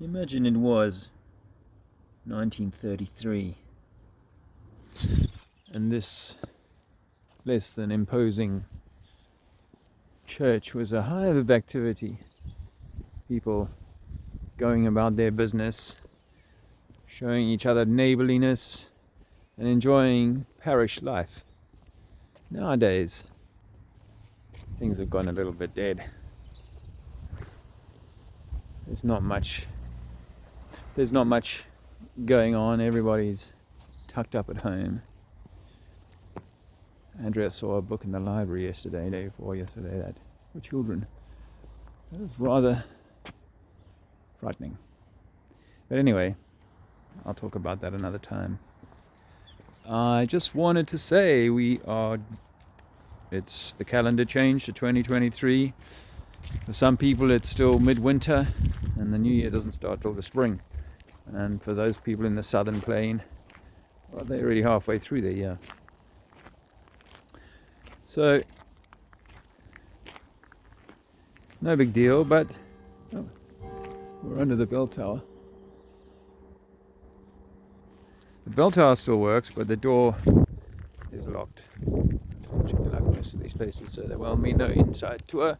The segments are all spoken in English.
Imagine it was 1933 and this less than imposing church was a hive of activity. People going about their business, showing each other neighborliness, and enjoying parish life. Nowadays, things have gone a little bit dead. There's not much going on. Everybody's tucked up at home. Andrea saw a book in the library day before yesterday, that for children. That was rather frightening. But anyway, I'll talk about that another time. I just wanted to say it's the calendar change to 2023. For some people it's still midwinter and the new year doesn't start till the spring. And for those people in the southern plain, well, they're already halfway through the year. So, no big deal, but we're under the bell tower. The bell tower still works, but the door is locked. Unfortunately, like most of these places, so there will be no inside tour.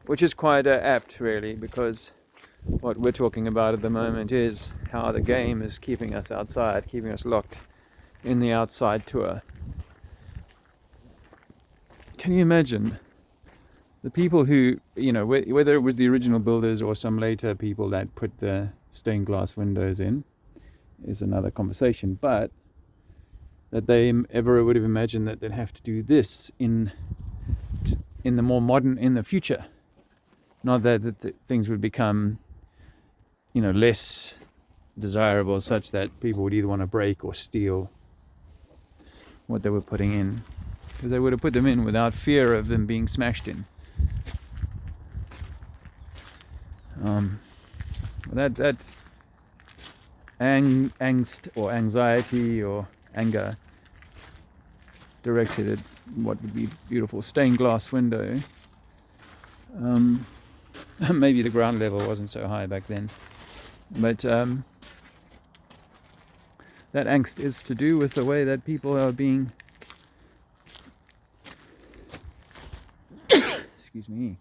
Which is quite apt, really, because what we're talking about at the moment is how the game is keeping us outside, keeping us locked in the outside tour. Can you imagine the people who, whether it was the original builders or some later people that put the stained glass windows in, is another conversation, but that they ever would have imagined that they'd have to do this in the more modern, in the future. Not that things would become, less desirable, such that people would either want to break or steal what they were putting in, because they would have put them in without fear of them being smashed in. That angst or anxiety or anger directed at what would be beautiful stained glass window. Maybe the ground level wasn't so high back then, but that angst is to do with the way that people are being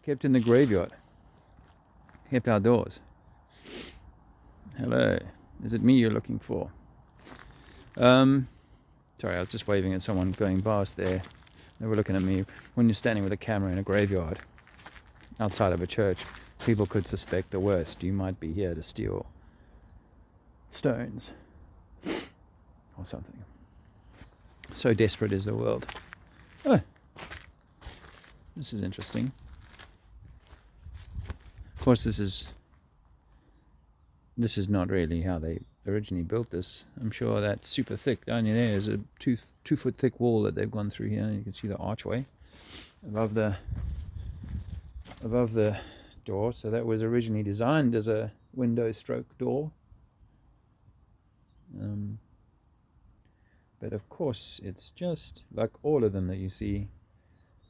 kept in the graveyard, kept outdoors. Hello, is it me you're looking for? Sorry, I was just waving at someone going past there. They were looking at me. When you're standing with a camera in a graveyard outside of a church, people could suspect the worst. You might be here to steal stones or something. So desperate is the world. Oh, this is interesting. Of course, this is not really how they originally built this. I'm sure that super thick down there is a 2 foot thick wall that they've gone through here. You can see the archway above the door. So that was originally designed as a window stroke door. But of course, it's just like all of them that you see,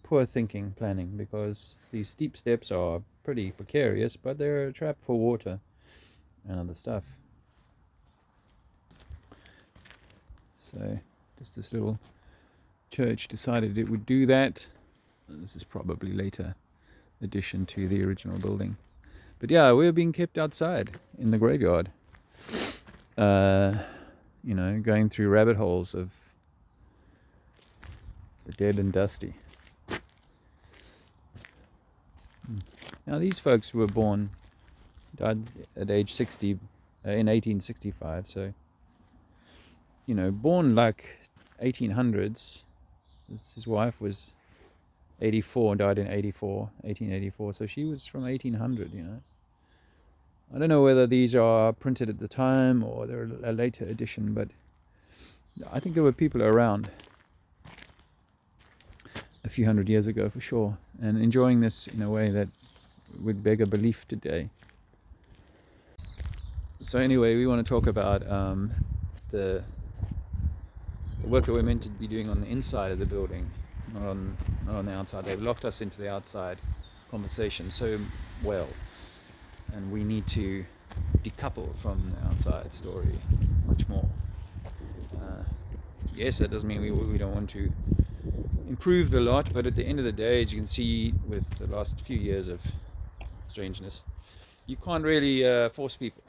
poor thinking, planning, because these steep steps are pretty precarious, but they're a trap for water and other stuff. So just this little church decided it would do that. This is probably later addition to the original building. But yeah, we're being kept outside in the graveyard. Going through rabbit holes of the dead and dusty. Now these folks were died at age 60 in 1865, so born like 1800s. His wife was 84 and died in 1884, so she was from 1800. I don't know whether these are printed at the time or they're a later edition, but I think there were people around a few hundred years ago for sure, and enjoying this in a way that would beg a belief today. So anyway, we want to talk about the work that we're meant to be doing on the inside of the building, not on the outside. They've locked us into the outside conversation so well. and we need to decouple from the outside story much more. Yes, that doesn't mean we don't want to improve the lot, but at the end of the day, as you can see with the last few years of strangeness, you can't really force people.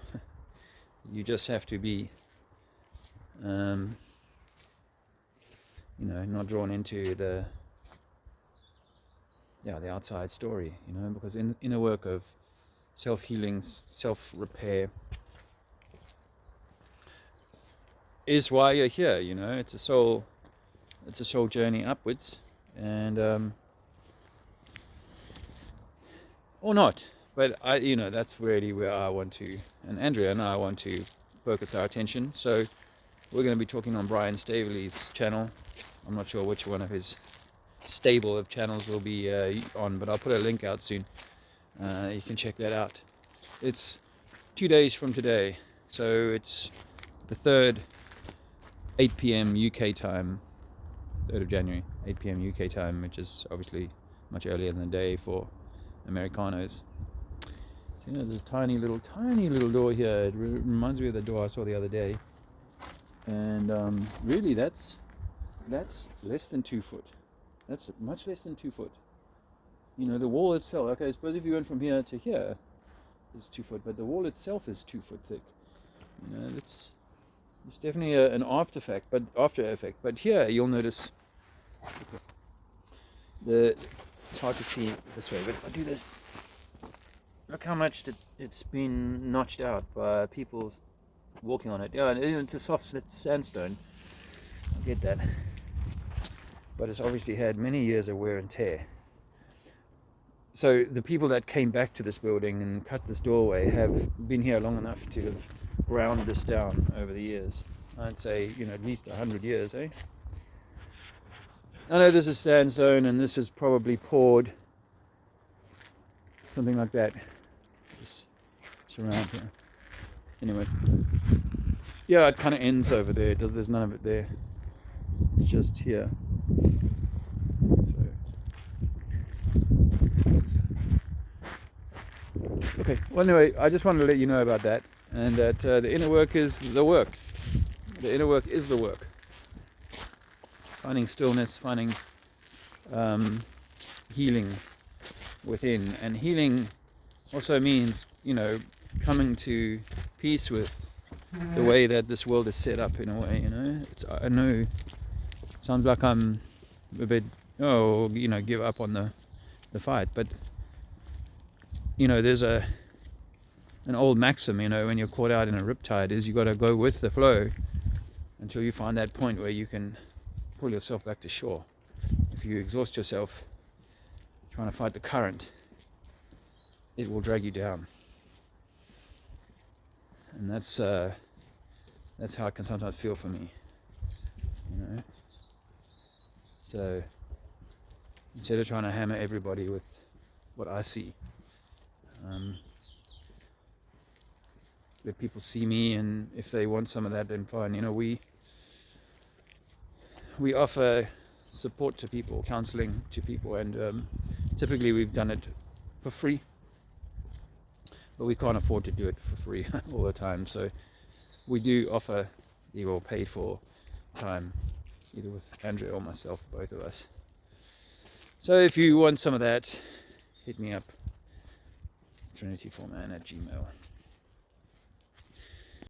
You just have to be not drawn into the outside story, because in a work of self-healing, self-repair is why you're here. It's a soul journey upwards, and or not, but that's really where I want to, and Andrea and I want to focus our attention. So we're going to be talking on Brian Staveley's channel. I'm not sure which one of his stable of channels will be on, but I'll put a link out soon. You can check that out. It's 2 days from today, so it's the 3rd, 8 p.m. UK time, 3rd of January, 8 p.m. UK time, which is obviously much earlier in the day for Americanos. So, there's a tiny little door here. It reminds me of the door I saw the other day, and really that's less than 2 foot. That's much less than 2 foot. The wall itself, okay, I suppose if you went from here to here, it's 2 foot, but the wall itself is 2 foot thick. It's definitely an after effect. But here you'll notice it's hard to see this way, but if I do this, look how much it's been notched out by people walking on it. Yeah, it's a soft sandstone. I get that, but it's obviously had many years of wear and tear. So the people that came back to this building and cut this doorway have been here long enough to have ground this down over the years. I'd say, at least 100 years, eh? I know this is sandstone, and this is probably poured, something like that. Just around here. Anyway, yeah, it kind of ends over there. There's none of it there. It's just here. Okay, well anyway, I just wanted to let you know about that, and that the inner work is the work. The inner work is the work. Finding stillness, finding healing within. And healing also means, coming to peace with the way that this world is set up, in a way, I know it sounds like I'm a bit, give up on the fight, but there's an old maxim, when you're caught out in a riptide, is you got to go with the flow until you find that point where you can pull yourself back to shore. If you exhaust yourself trying to fight the current, it will drag you down. And that's how it can sometimes feel for me, So instead of trying to hammer everybody with what I see, let people see me, and if they want some of that, then fine. We offer support to people, counseling to people, and typically we've done it for free, but we can't afford to do it for free all the time, so we do offer either paid for time, either with Andrea or myself, both of us. So if you want some of that, hit me up, trinityforeman@gmail.com.